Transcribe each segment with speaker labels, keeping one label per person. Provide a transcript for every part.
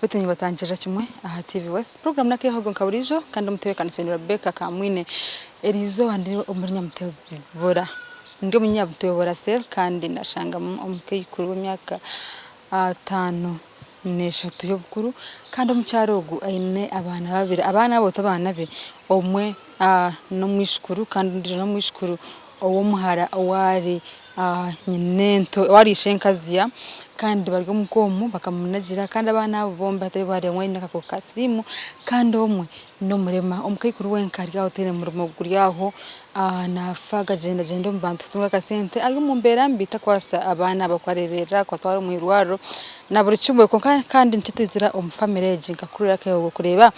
Speaker 1: Betenye batangije kimwe aha TV West program nake hogo nkaburijo kandi mutewe kanisoni Rebecca Kamwine Elizo andi umunyamutebora ndio munyamutebora sel kandi nashanga umukeyikuru w'imyaka 5 n'eshatu yo bukuru kandi mucyarogu aine abana babiri abana boto abana be omwe no mwishukuru kandi ndije no mwishukuru owo muhara wari nyinento wari shenkaziya kandi baryo mukomu bakamunagira kandi abana bomba batari bare mwene kako kasirimu kandi omwe no murema omukayikuru wenkari gahotere murimo guriyaho nafaga genda mu bantu tunga kasente ari mu mbera mbita kwasa abana bakwarebera kwatwara mu irwaro na buri cyumwe kandi ncitizira omufamileji ngakuru yake yo kureba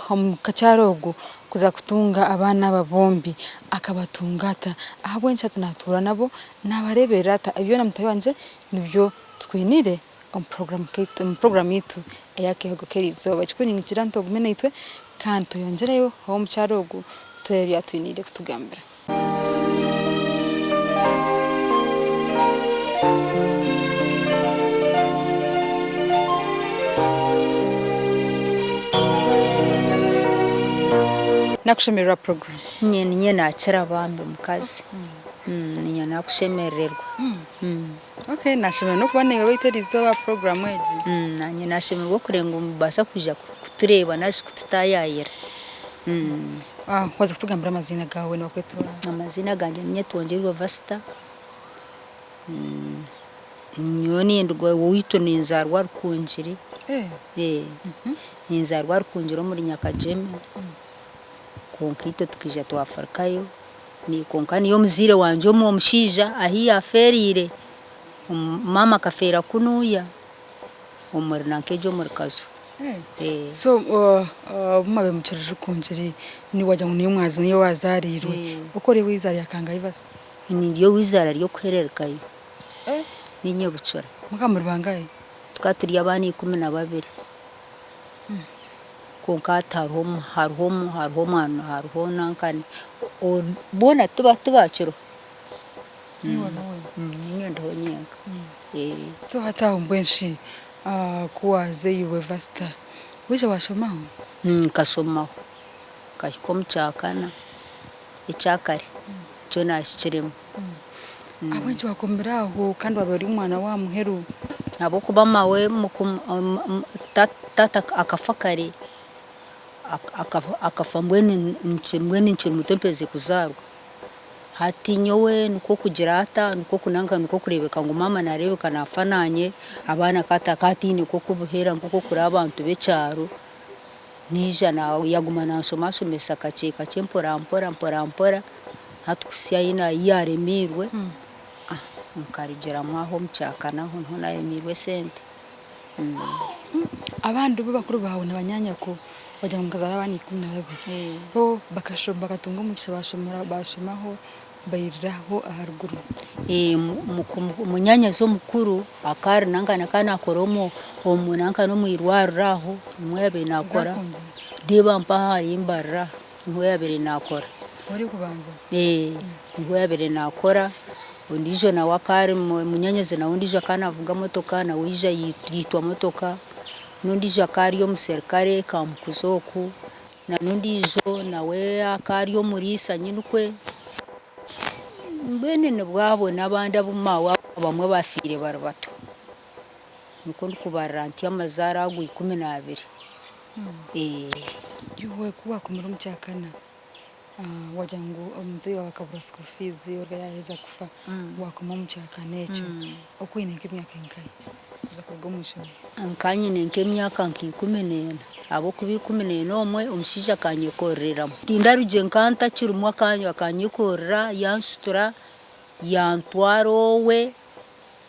Speaker 1: omukacyarogo kuza kutunga abana babombi akabatungata ahabwe ncata natura nabo nabarebera ata ibyo namutayanje nibyo twinire program yitu yake hogo Kerizo bachikuni ngiranto gumenaitwe kanto yongereyo ho mucyarogo twebya twinire kutugambira nakushemerera program
Speaker 2: nye nakira bambe mukazi ninya nakushemererwa
Speaker 1: okay nashimira no kubane Kerizo ba program eji
Speaker 2: nanye nashimirwa kurenga umubasa kuja kutureba nashi kututayayira
Speaker 1: waza kutugambira amazina gawe n'abakwetura
Speaker 2: amazina ganje nye twongerwa Vasta nyoni ndugwa wito ninzarwa rukunjiri ninzarwa rukunjiro muri Nyakajeme konkito tukija twafarkayo ni konkani yo mzire wanje mu mushija ahiya aferire mama kafera kunuya umuri nankejo muri kazo
Speaker 1: so mabe mucirije kunjiri ni wajya ngo niyo mwazi niyo wazarirwe ukore wizari yakanga ibasa
Speaker 2: ni ndiyo wizara ryo kwererkayo ni nyebucura
Speaker 1: mukamuri bangaye
Speaker 2: tukaturi abani 12 konkata harho nankani bona tubaciro niyo ndonyenga
Speaker 1: so hata umbwenshi kuwaze yiwe Vasta wije washomaho
Speaker 2: kashomaho kahiko mucyakana icyakare cyo nashikiremo
Speaker 1: abanje bakomberaho kandi babari umwana wa muheru
Speaker 2: abo kuba mawe tata akafakare akafa mbweni nchiri mutempeze kuzarwa hati nyowe nuko kugira hata nuko kunanga nuko kurebeka ngo mama narebeka nafananye abana kati nuko kubuhera nuko kuri abantu becyaro nijana yaguma nasoma somesa kaceka cyempora mpora hatukusiya ina yaremirwe nkarigera mwaho mucyakana ho ntonaremirwe sente
Speaker 1: abantu bakuru bawe nabanyanya ko bajya mu kazara abani 12 bo bakashomba katunga umugisha bashomaho bayiraho aharuguru
Speaker 2: munyanya zo mukuru akari nangana kana koromo omunanka no mwirwaraho mwebe nakora deba mpaha imbarra mwebe nakora
Speaker 1: wari kubanza
Speaker 2: mwebe nakora undijo na wakari munyanya ze na undijo kana avuga motoka na wija yitwa motoka nundijo akari yo muserikare kamukuzoku na nundijo nawe akari yo murisa nyinukwe mbene nebwabo nabandi abumawa bamwe bafire barabato nuko ndikubaranti amazara agu 12
Speaker 1: yuwe kuba kumura mucyakana wajya ngo umuzeye wakabura school fees yaheza kufa wakoma mucyakana echo okwineka imyaka inkaye kuza kugomusha
Speaker 2: ankanye nenke myaka 14 abo kubi 14 omwe umushija kanyekorera tindaruje nkanta kirumwa kanyo akanyekorera yansutura yantwaro we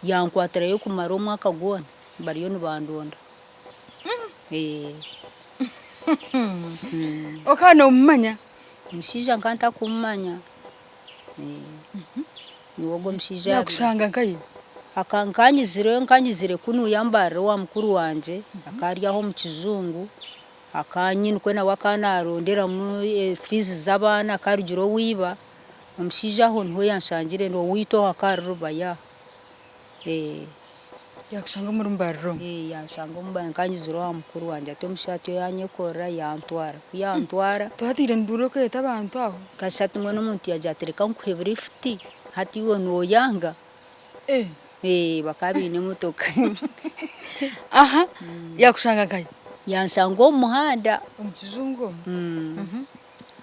Speaker 2: yankwatira yo kumara umwaka gona bariyo nibandonda
Speaker 1: okana umanya
Speaker 2: umushija nkanta kumanya niwogo mushija
Speaker 1: yakushanga nkaye
Speaker 2: akankanyizire kunu yambara wa mukuru wanje akaryaho mu kizungu akanyinukwe na wakana arondera mu fees zabana akarugiro wiba umushija ho nto yanshangire no wito akarubaya
Speaker 1: yakushanga muri mbarro
Speaker 2: yanshanga umubana kanyiziro wa mukuru wanje ati omushati yanyekora yantwara kuyantwara
Speaker 1: tuhatire nduro kweta abantu aho
Speaker 2: kashati mwe n'umuntu yajatereka nkuhebura ifuti hati iwe noyanga bakabine mutoka
Speaker 1: aha yakushanga kai
Speaker 2: yanshanga omuhanda
Speaker 1: omukizungu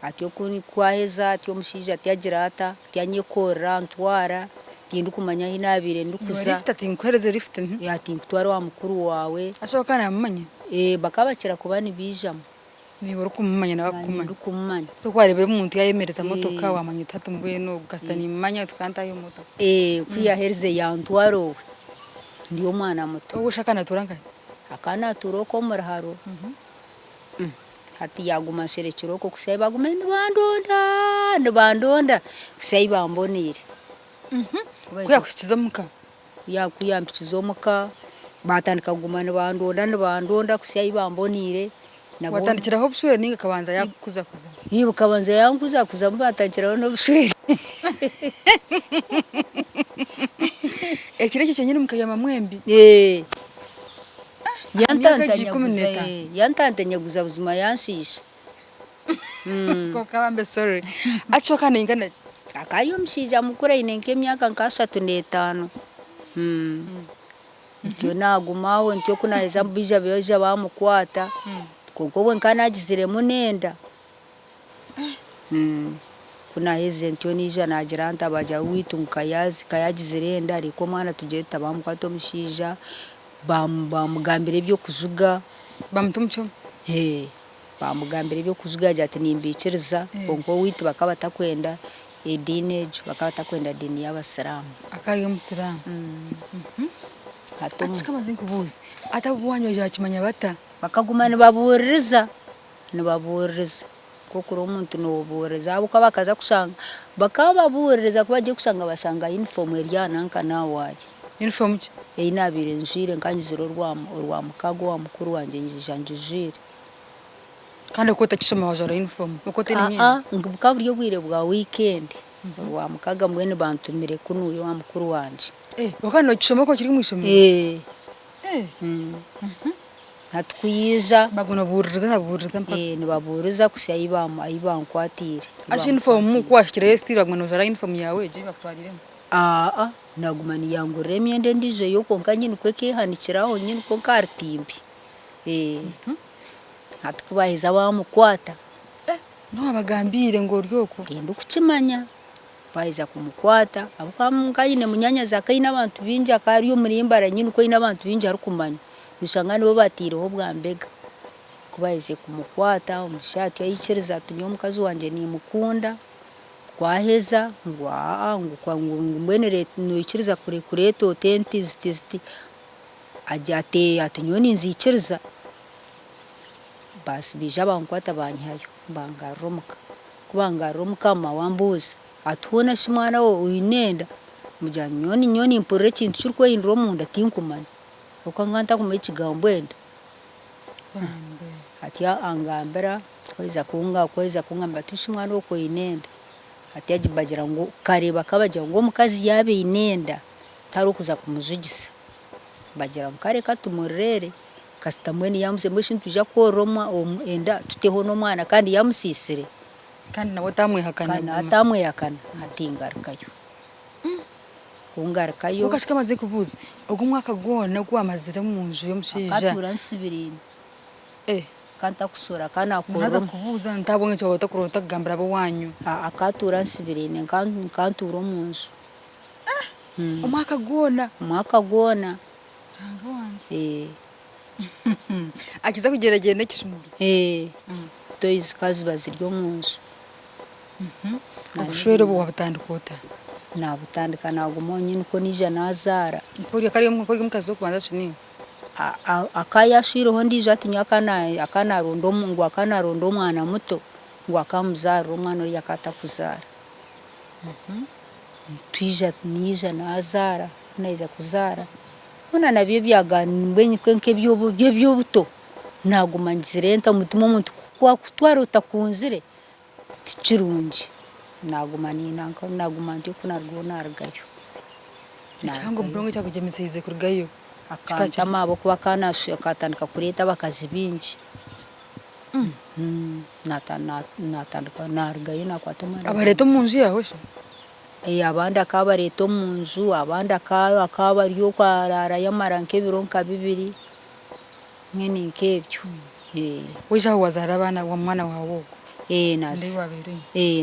Speaker 2: ati okuni kwaheza ati omushija ati agira ata ati anyekora ntwara tindu kumanya hinabire ndukuza
Speaker 1: lift ati nkuhereze lift
Speaker 2: ati nkutwara wa mukuru wawe
Speaker 1: ashoka namanya
Speaker 2: bakabakira kuba nibijamo
Speaker 1: ni uri kumanya nabakumanya
Speaker 2: ndukumanya
Speaker 1: so kwarebe umuntu yayemereza motoka wamanya tatu mbweno gasta ni manya tukanta yo motoka
Speaker 2: kwiyahereze yantwaro ndiyo mwana muto
Speaker 1: uwo shaka naturangaye
Speaker 2: akana turoko muraharo hati yaguma sherekiroko kusai bagume ndibandonda kusai bambonire
Speaker 1: kuyakushikiza muka
Speaker 2: yakuyampikiza omuka batandika kuguma ndibandonda kusai bambonire
Speaker 1: watandikiraho obushwere ninga kabanza yakuza
Speaker 2: kabanza yankuza mbatandikiraho n'obushwere
Speaker 1: ekireke cyenyine mukayama mwembi
Speaker 2: yantantanyaguza buzima yanshisha
Speaker 1: ko kabambe sorry achoka ningana
Speaker 2: akari omushija mukuru aine nk'emyaka nka 35 ntyo nagumaho ntyo kunaheza mbija beja bamukwata kuko we nkanagizire munenda kunaheze ntyo nija nagira ntabaja witu kayagizire enda ariko mwana tugeta bamukwata omushija bamugambira ebyo kuzuga
Speaker 1: bamutumcho
Speaker 2: bamugambira ebyo kuzuga ati nimbikiriza konko witu bakaba takwenda edinejo bakaba takwenda dini y'abasiramu
Speaker 1: akari omusiramu kama zinkubuzi atabuwanyo yakimanya bata
Speaker 2: bakaguma nibabuririza kokoro omuntu nobuririza abo kabakaza kushanga bakababuririza kubaje kushanga bashanga uniform eryana nka nawaye
Speaker 1: uniform ki
Speaker 2: inabire njire nkanyiziro rwa mukago wa mukuru wanje njijire
Speaker 1: kandi ko takishoma wajara uniform uko teni nyine
Speaker 2: ngubuka buryo bwire bwa weekend rwa mukaga mwene bantumire kunuyo wa mukuru wanje
Speaker 1: wakano kishoma ko kiri mwishoma
Speaker 2: hatukuyija
Speaker 1: bagona buririza mpaka
Speaker 2: nibaburiza kusya ayibankwatire
Speaker 1: uniform kwashikira estira bagona wajara uniform yawe je bakutwariremo
Speaker 2: nagumani yangurira emyenda endijo yo konka nyine kwekehanikiraho nyine konka aritimbi hatukubahiza bamukwata
Speaker 1: no abagambire ngo ryoko
Speaker 2: ndukukimanya bahiza kumukwata abukamungayine munyanya zakaina abantu binja akari yo murimbara nyine ko ina abantu binja arukumanya bishangane bo batireho bwambega kubahize kumukwata umushati yayikiriza tunyo mukazi wanje ni mukunda kwaheza ngwene noikiriza kureto tenti ajate atunyoni nzikiriza basi bija bankwata banyayo bangaromuka mawambuza atubona shimwana wo uyinenda mujanyoni nyoni mpore kintu cyurko yindro munda tinkumanya ukanganta kuma ikigambo enda atya angambera kweza kunga mbatushimwana wo koyinenda ati yajibagira ngo kareba kabagira ngo mukazi yabe inenda taro kuza kumuzugisa bagira ngo kare katumurere kastamweni yamuze mwe shintu ja koroma enda tuteho no mwana kandi yamusisire
Speaker 1: kandi nawe tamwe hakana atingarukayo kungarukayo ukashika maze kubuza ubwo mwaka gona gwamazire mu nzu yo mushija
Speaker 2: akaturansibirine kanta kusura kana
Speaker 1: naza kubuza ntabonye cyo batakurota kugambira abo wanyu
Speaker 2: akaturansibirine nkanturo mu nzu
Speaker 1: umwaka gona
Speaker 2: tanga wanje
Speaker 1: akiza kugeragenda kishumuri
Speaker 2: toyizi kazi baziryo mu nzu
Speaker 1: ubushwere bo wabatandukota
Speaker 2: nabutandika nagumonye niko nija nazara
Speaker 1: mpori kari mukazi wo kubanza chini
Speaker 2: akaya shwiroho ndije atinya akana rondo mwana muto ngo akamuzara umwana uri yakata kuzara twija nija nazara naiza kuzara ona nabyo byaganimwe nke byo buto nagumanyizirenta mutima umuntu kwa kutwara utakunzire kirungi nagumani nagumandi kunarwo nargayo
Speaker 1: cyangwa mbongo cyakugemeseize kurgayo
Speaker 2: akantama abo kuba kanashuye akatandika kureta abakazi bingi natandika narugayo nakwata omwana
Speaker 1: abareeta omu nju yawe se
Speaker 2: abandi akabareeta omu nju abandi akabari okwararayo amara nk'ebiro nka 2 mwene nk'ebyo
Speaker 1: wija aho wazaara abaana wa mwana wawe ogwo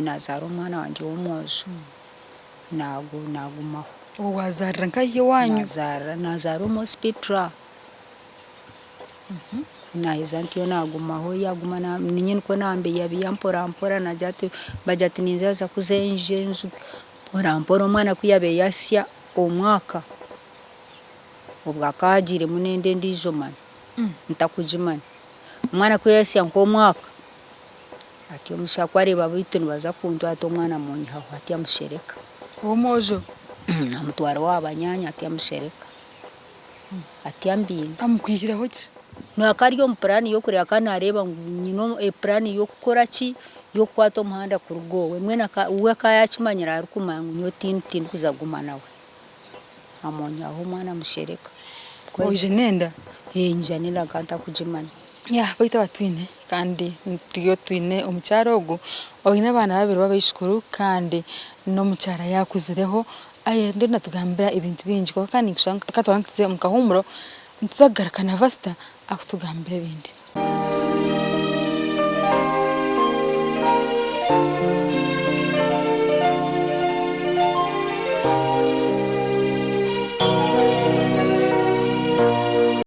Speaker 2: nazaara omwana wanje w'omwojo nagumaho
Speaker 1: ubu wazaarira nk'ahiye wanyu
Speaker 2: nazaara omu hospital naheza ntiyo nagumaho yaguma ninye niko nambeya mpora bajya ati ninzaza kuzenja enju mpora omwana kuyabe yasya omwaka ubwo akagire munende ndijo mani ntakujimani omwana kuyasya nk'omwaka ati omushaka areba bitu nibaza kuntwata omwana munyihaho ati amushereka
Speaker 1: omwojo
Speaker 2: amutwara w'abanyanya ati amushereka ati ambinda
Speaker 1: amukwihiraho ki
Speaker 2: nakari yo plan yo kureba kana areba nyino plan yo gukora ki yo kwata omuhanda kurugowe mwena uwe kayakimanyira ari kumangu nyo tin kuzaguma nawe amonya aho mwana mushereka
Speaker 1: oje nenda
Speaker 2: njanira kanta kujimana
Speaker 1: baita batwine kandi ntiyo twine omukyaro ogu oyine abana babiri babishukuru kandi n'omukyara yakuzireho ndo natugambira ibintu bingi kandi kushanga katwantize mu kahumuro ntuzagaruka na Vasta akutugambira ibindi